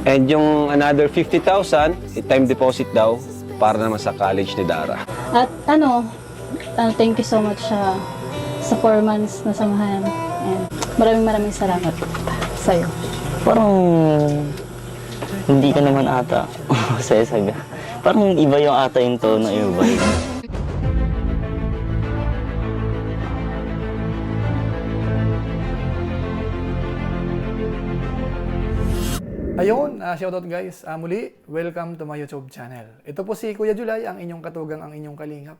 And yung another 50,000, time deposit daw para naman sa college ni Dara. At thank you so much sa 4 months na samahan. And maraming salamat sa'yo. Parang hindi ka naman ata masaya. Parang iba yung ata yung tono, iba. Ayun, shoutout guys. Muli, welcome to my YouTube channel. Ito po si Kuya Julay, ang inyong katugang, ang inyong kalingap.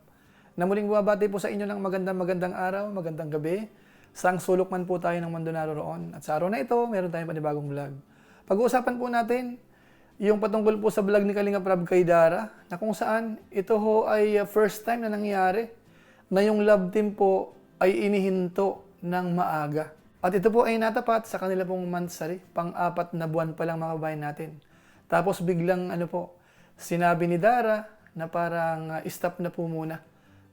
Na muling bumabati po sa inyo ng magandang araw, magandang gabi. Saang sulok man po tayo ng mundo naroroon. At sa araw na ito, meron tayong panibagong vlog. Pag-uusapan po natin yung patungkol po sa vlog ni Kalingap Rab kay Dara, na kung saan ito ho ay first time na nangyari na yung love team po ay inihinto ng maaga. At ito po ay natapat sa kanila pong monthsary, pang-4 na buwan pa lang mga kabayan natin. Tapos biglang sinabi ni Dara na parang stop na po muna.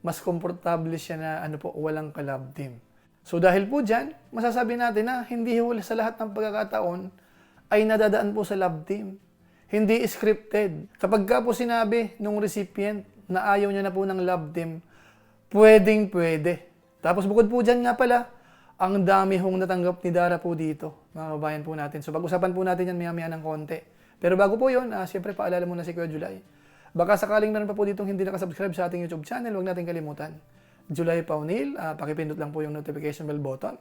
Mas komportable siya na walang ka-love team. So dahil po dyan, masasabi natin na hindi sa lahat ng pagkakataon ay nadadaan po sa love team. Hindi scripted. Kapag ka po sinabi nung recipient na ayaw niya na po ng love team, pwede. Tapos bukod po dyan nga pala, ang dami hong natanggap ni Dara po dito, mga kabayan po natin. So pag-usapan po natin yan maya-maya ng konti. Pero bago po yun, siyempre paalala muna si Kuya Julay. Baka sakaling meron pa po ditong hindi nakasubscribe sa ating YouTube channel, huwag natin kalimutan. Julay Paunil, pakipindot lang po yung notification bell button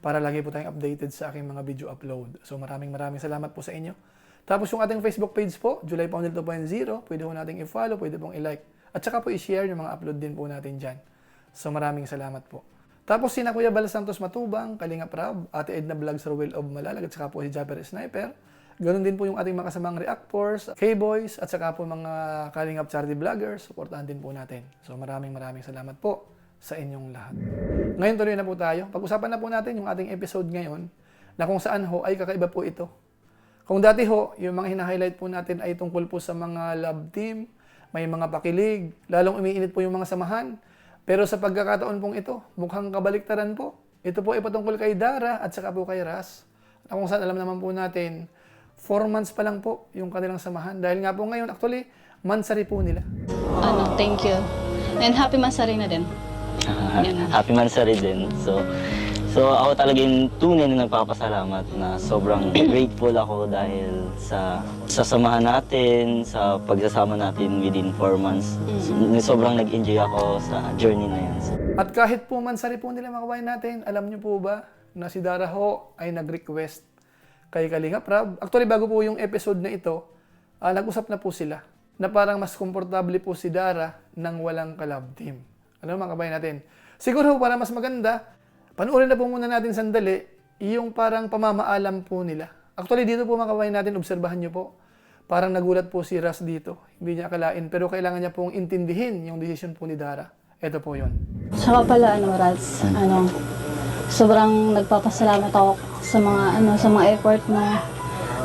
para lagi po tayong updated sa aking mga video upload. So maraming salamat po sa inyo. Tapos yung ating Facebook page po, Julay Paunil 2.0, pwede po nating i-follow, pwede pong i-like. At saka po i-share yung mga upload din po natin dyan. So maraming salamat po. Tapos sina Kuya Bal Santos Matubang, Kalingap Rab, Ate Edna Vlogs Rowell of Malalag, at saka po si Japper Sniper. Ganon din po yung ating mga kasamang reactors, K-Boys, at saka po mga Kalingap Charity Vloggers. Supportahan din po natin. So maraming salamat po sa inyong lahat. Ngayon tuloy na po tayo. Pag-usapan na po natin yung ating episode ngayon na kung saan ho ay kakaiba po ito. Kung dati ho, yung mga hina-highlight po natin ay tungkol po sa mga love team, may mga pakilig, lalong umiinit po yung mga samahan. Pero sa pagkakataon pong ito, mukhang kabaliktaran po. Ito po ay patungkol kay Dara at saka po kay Ras. Na kung saan alam naman po natin, 4 months pa lang po yung kanilang samahan. Dahil nga po ngayon, actually, monthsary po nila. Thank you. And happy monthsary na din. Happy monthsary din. So ako talaga yung tunay na nagpapasalamat na sobrang grateful ako dahil sa samahan natin, sa pagsasama natin within 4 months. Sobrang nag-enjoy ako sa journey na yan. At kahit po monthsary po nila mga kabayan natin, alam niyo po ba na si Dara ho ay nag-request kay Kalingap Rab. Actually, bago po yung episode na ito, nag-usap na po sila na parang mas komportable po si Dara nang walang ka-love team. Ano mga kabayan natin? Siguro para mas maganda, panoorin na po muna natin sandali yung parang pamamaalam po nila. Actually, dito po mga kabayan natin, obserbahan nyo po. Parang nagulat po si Ras dito. Hindi niya akalain, pero kailangan niya pong intindihin yung decision po ni Dara. Ito po yun. Saka pala, Ras, sobrang nagpapasalamat ako sa mga effort na,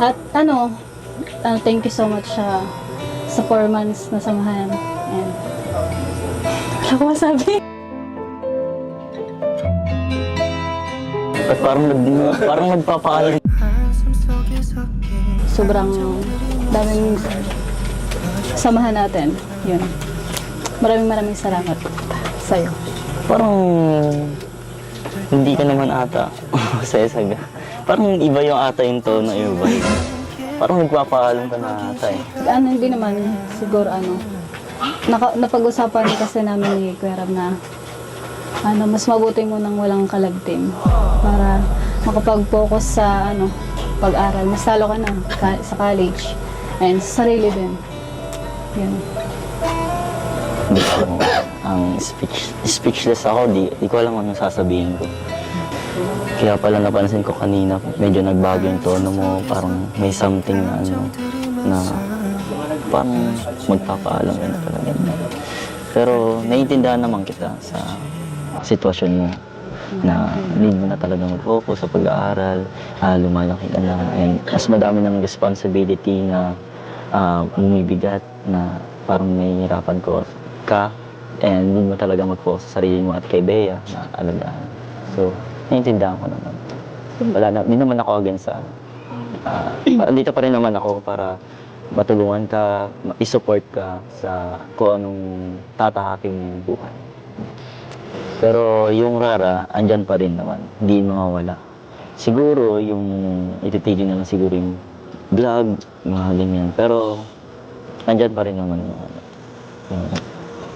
at thank you so much sa 4 months na samahan. And, wala ko masabi. At parang nagpapaalam. Sobrang daming samahan natin. Yun. Maraming salamat sa'yo. Parang hindi ka naman ata masaya. Parang iba yung ata yung tono, iba. Parang nagpapaalam ka na ata eh. Hindi naman, siguro napag-usapan kasi namin ni Kuya Rab na mas mabuti mo nang walang ka-love team para makapag-focus sa pag-aral. Mas talo ka na sa college and sa sarili din. Yun. Hindi ko speechless ako, di ko alam anong sasabihin ko. Kaya pala napansin ko kanina, medyo nagbago yung tono mo, parang may something na parang magpapaalam ka na talaga. Pero naiintindihan naman kita sa sitwasyon mo na need mo na talaga mag-focus sa pag-aaral, lumalaki ka na, and mas madami ng responsibility na bumibigat na parang nahihirapan ka, and need mo talaga mag-focus sa sarili mo at kay Bea na alagaan. So, naiintindihan ko naman. Wala na, hindi naman ako against sa Dito pa rin naman ako para matulungan ka, i-support ka sa kung anong tatahaking mong buhay. Pero yung Rara, andyan pa rin naman, hindi mawawala. Siguro yung ititigil na lang siguro yung vlog, mga ganyan. Pero andyan pa rin naman yung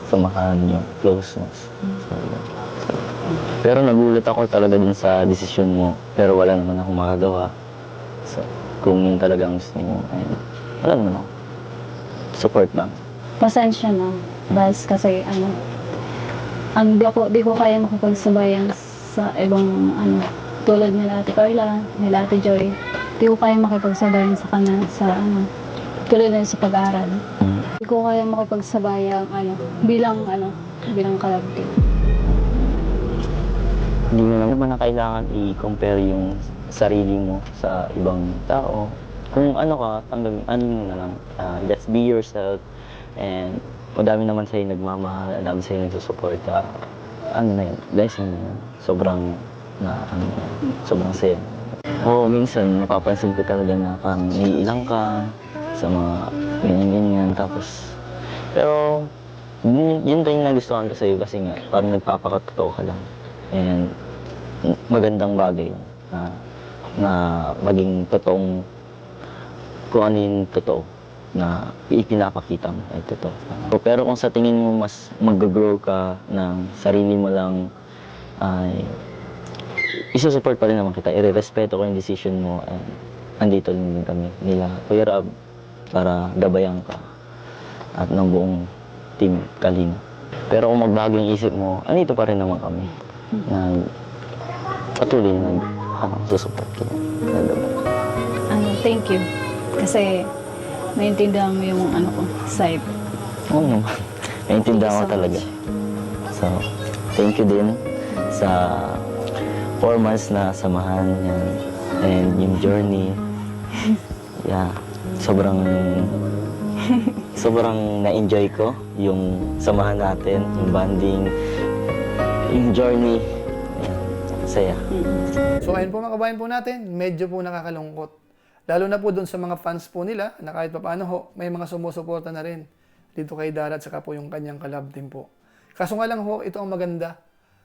samahan, yung closeness. So, pero nagulat ako talaga din sa desisyon mo, pero wala naman akong makagawa. So, kung yun talagang gusto mo, ayun, wala naman ako. Support lang. Pasensya na. Bas kasi di ko kaya makipagsabayan sa ibang tulad nila Ate Carla, nila Ate Joy. Di ko kaya makipagsabayan sa kanila sa tulad nila sa pag-aaral. Di ko kaya makipagsabayan bilang kalab team. Hindi mo naman na kailangan i-compare yung sarili mo sa ibang tao. Kung ano ka, ano mo na lang, just be yourself. And madami naman sa'yo nagmamahal, madami sa'yo nagsusuporta. Ano na yun, blessing na yun. Sobrang saya. Oo, minsan napapansin ko talaga na parang naiilang ka sa mga ganyan-ganyan. Tapos, pero yun din yung nagustuhan ko sa'yo kasi nga parang nagpapakatotoo ka lang. And magandang bagay yun, na maging totoong kung ano yung totoo na ipinapakita mo ay totoo. Pero kung sa tingin mo mas mag-grow ka ng sarili mo lang, ay isusupport pa rin naman kita. I-respeto ko yung decision mo. And andito din kami nila Kuya Rab para gabayan ka at ng buong team Kalinga. Pero kung magbago yung isip mo, andito pa rin naman kami na patuloy na susupport ka. Thank you. Kasi naiintindihan mo yung side. Oo naman. Naintindihan ko so talaga. So, thank you din sa 4 months na samahan yan. And yung journey. Yeah. Sobrang na-enjoy ko yung samahan natin, yung bonding, yung journey. Ayan. Saya. So ayun po mga kabayan po natin, medyo po nakakalungkot. Lalo na po doon sa mga fans po nila na kahit paano may mga sumusuporta na rin dito kay Dara at saka po yung kanyang kalab team po. Kaso nga lang ito ang maganda.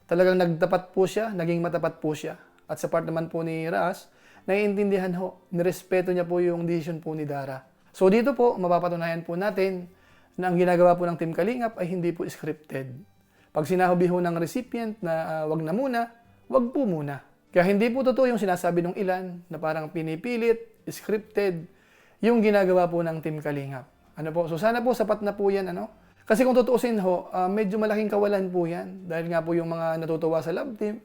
Talagang nagtapat po siya, naging matapat po siya. At sa part naman po ni Ras, naiintindihan nirespeto niya po yung decision po ni Dara. So dito po, mapapatunayan po natin na ang ginagawa po ng Team Kalingap ay hindi po scripted. Pag sinabi ho ng recipient na wag na muna, wag po muna. Kaya hindi po totoo yung sinasabi ng ilan na parang pinipilit, scripted, yung ginagawa po ng Team Kalingap. So sana po sapat na po yan, Kasi kung tutuusin medyo malaking kawalan po yan. Dahil nga po yung mga natutuwa sa love team,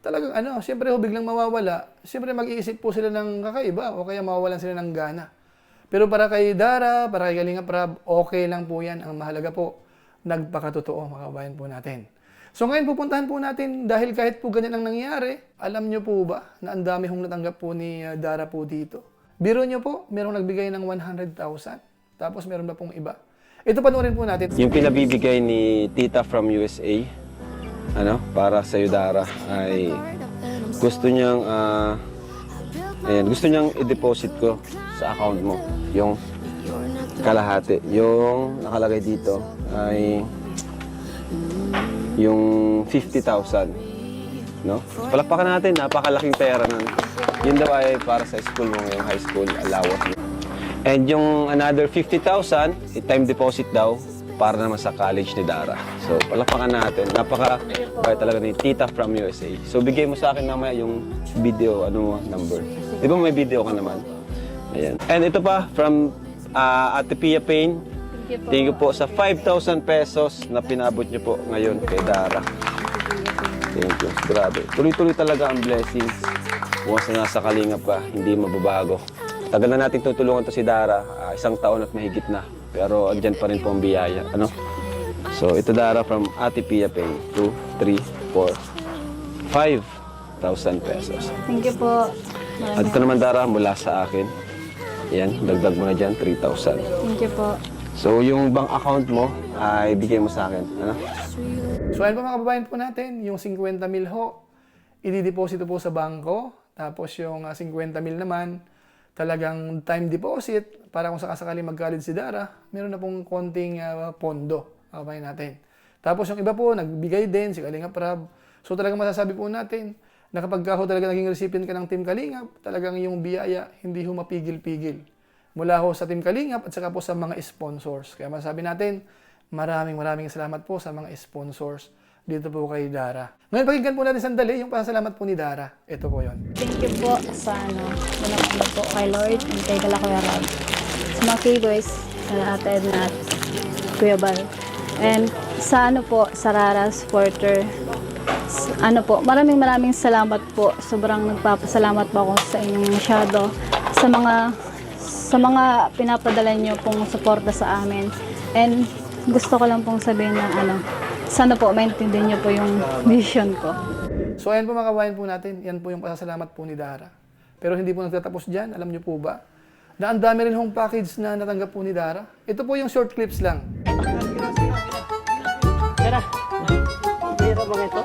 talagang siyempre biglang mawawala. Siyempre mag-iisip po sila ng kakaiba o kaya mawawalan sila ng gana. Pero para kay Dara, para kay Kalingap Rab, okay lang po yan. Ang mahalaga po, nagpakatotoo, mga kabayan po natin. So ngayon pupuntahan po natin, dahil kahit po ganyan ang nangyari, alam nyo po ba na ang dami hong natanggap po ni Dara po dito? Biro nyo po, merong nagbigay ng 100,000. Tapos meron na pong iba. Ito panoorin po natin. Yung pinabibigay ni Tita from USA, para sa Dara, ay gusto niyang gusto niyang i-deposit ko sa account mo yung kalahati. Yung nakalagay dito ay yung 50,000, Palakpakan natin, napakalaking pera nun. Yun daw ay para sa school mo ngayong high school allowance. And yung another 50,000, time deposit daw para naman sa college ni Dara. So, palakpakan natin. Napaka-bait talaga ni Tita from USA. So, bigay mo sa akin mamaya yung video, number. Di ba may video ka naman? Ayan. And ito pa, from Ate Pia Payne. Thank you po sa 5,000 pesos na pinabot niyo po ngayon kay Dara. Thank you. Grabe. Tuloy-tuloy talaga ang blessings. Once na nasa Kalingap ka, hindi mababago. Tagal na natin tutulungan to si Dara, 1 taon at mahigit na. Pero andyan pa rin po ang biyaya. So ito Dara from Ate Pia Pay. 2, 3, 4, 5,000 pesos. Thank you po. At ito naman Dara mula sa akin. Yan, dagdag mo na dyan, 3,000. Thank you po. So yung bank account mo ay bigay mo sa akin. So ayun po mga kababayan po natin, yung 50,000 idideposito po sa bangko. Tapos yung 50,000 naman, talagang time deposit para kung sakasakali mag-college si Dara, meron na pong konting pondo kabayan natin. Tapos yung iba po, nagbigay din si Kalingap Rab. So talagang masasabi po natin na kapag ho talaga naging recipient ka ng Team Kalingap, talagang yung biyaya hindi ho mapigil-pigil. Mula ho sa Team Kalingap at saka po sa mga sponsors. Kaya masasabi natin, maraming salamat po sa mga sponsors dito po kay Dara. Ngayon, pakinggan po natin sandali yung pasasalamat po ni Dara. Ito po yon. Thank you po sa unang po kay Lord and kay Kuya Rab. Sa mga K-Boys, Ate Edna at Kuya Bal. And sa sa Rara supporter, maraming salamat po. Sobrang nagpapasalamat po ako sa inyong masyado. Sa mga pinapadala niyo pong suporta sa amin. And gusto ko lang pong sabihin na sana po maintindihan niyo po yung vision ko. So ayan po mga kabayan po natin, yan po yung pasasalamat po ni Dara. Pero hindi po nagtatapos dyan, alam niyo po ba? Na ang dami rin hong package na natanggap po ni Dara. Ito po yung short clips lang. Tara, bira mga ito.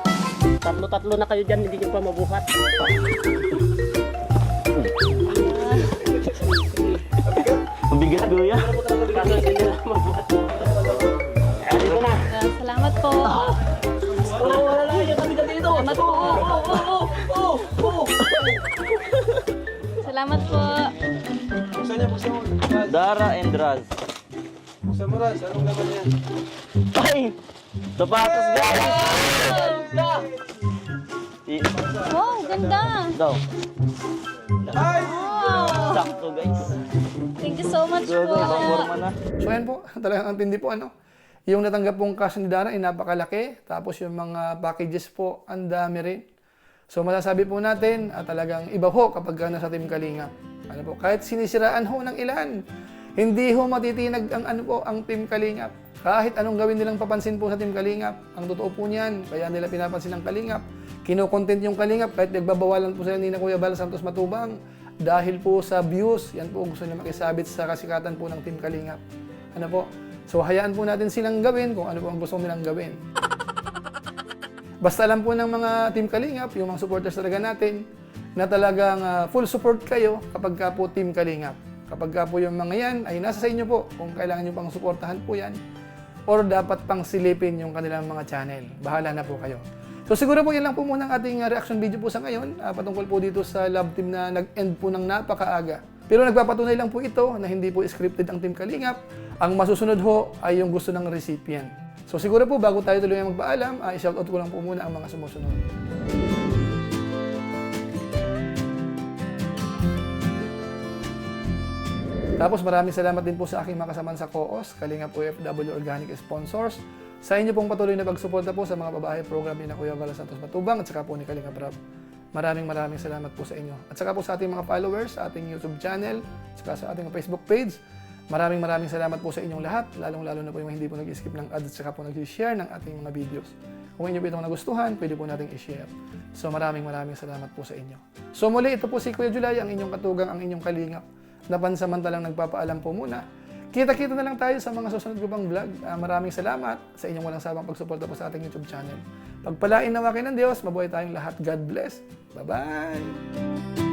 Tatlo na kayo dyan, hindi nyo pa mabuhat. Mabigat, kuya. Kaso hindi nila mabuhat. Dito na. Salamat po. Wala lang yung kami dito. Salamat po. Salamat po. Buksan niya, buksan mo. Dara and Raz. Buksan mo, Raz. Anong laman niya? Ay! Sapatos, guys! Wow, ganda. Daw. Wow. Sakto, guys. Thank you so much Go, po. forma na. So ayan po, talagang ang tindi po Yung natanggap pong cash ni Dara ay napakalaki. Tapos yung mga packages po, ang dami rin. So masasabi po natin, talagang iba ho kapag nasa Team Kalingap. Kahit sinisiraan ho ng ilan, hindi ho matitinag ang Team Kalingap. Kahit anong gawin nilang papansin po sa Team Kalingap, ang totoo po niyan, kaya nila pinapansin ang Kalingap. Kino-content yung Kalingap, kahit nagbabawalan po sila ni Kuya Bal Santos Matubang, dahil po sa views, yan po gusto nila makisabit sa kasikatan po ng Team Kalingap. So hayaan po natin silang gawin kung ano po ang gusto nilang gawin. Basta alam po ng mga Team Kalingap, yung mga supporters talaga natin, na talagang full support kayo kapag ka po Team Kalingap. Kapag ka po yung mga yan ay nasa sa inyo po kung kailangan nyo pang suportahan po yan or dapat pang silipin yung kanilang mga channel. Bahala na po kayo. So siguro po yan lang po muna ang ating reaction video po sa ngayon patungkol po dito sa love team na nag-end po ng napakaaga. Pero nagpapatunay lang po ito na hindi po scripted ang Team Kalingap. Ang masusunod ho ay yung gusto ng recipient. So siguro po bago tayo tuloy magpaalam, i-shoutout ko lang po muna ang mga sumusunod. Tapos maraming salamat din po sa aking mga kasamahan sa COOS, Kalingap OFW Organic Sponsors. Sa inyo pong patuloy na pagsuporta po sa mga babae program ni na Kuya Bal Santos Matubang at saka po ni Kalingap Rab. Maraming salamat po sa inyo. At saka po sa ating mga followers, sa ating YouTube channel, at saka sa ating Facebook page. Maraming salamat po sa inyong lahat, lalong-lalo na po yung hindi po nag-skip ng ads at saka po nag-share ng ating mga videos. Kung inyo po itong nagustuhan, pwede po nating i-share. So maraming salamat po sa inyo. So muli, ito po si Kuya Julay, ang inyong katugang, ang inyong kalingap, na pansamantalang nagpapaalam po muna. Kita-kita na lang tayo sa mga susunod ko pang vlog. Maraming salamat sa inyong walang sabang pagsuporta po sa ating YouTube channel. Pagpalain nawa kayo ng Diyos, mabuhay tayong lahat. God bless. Bye-bye!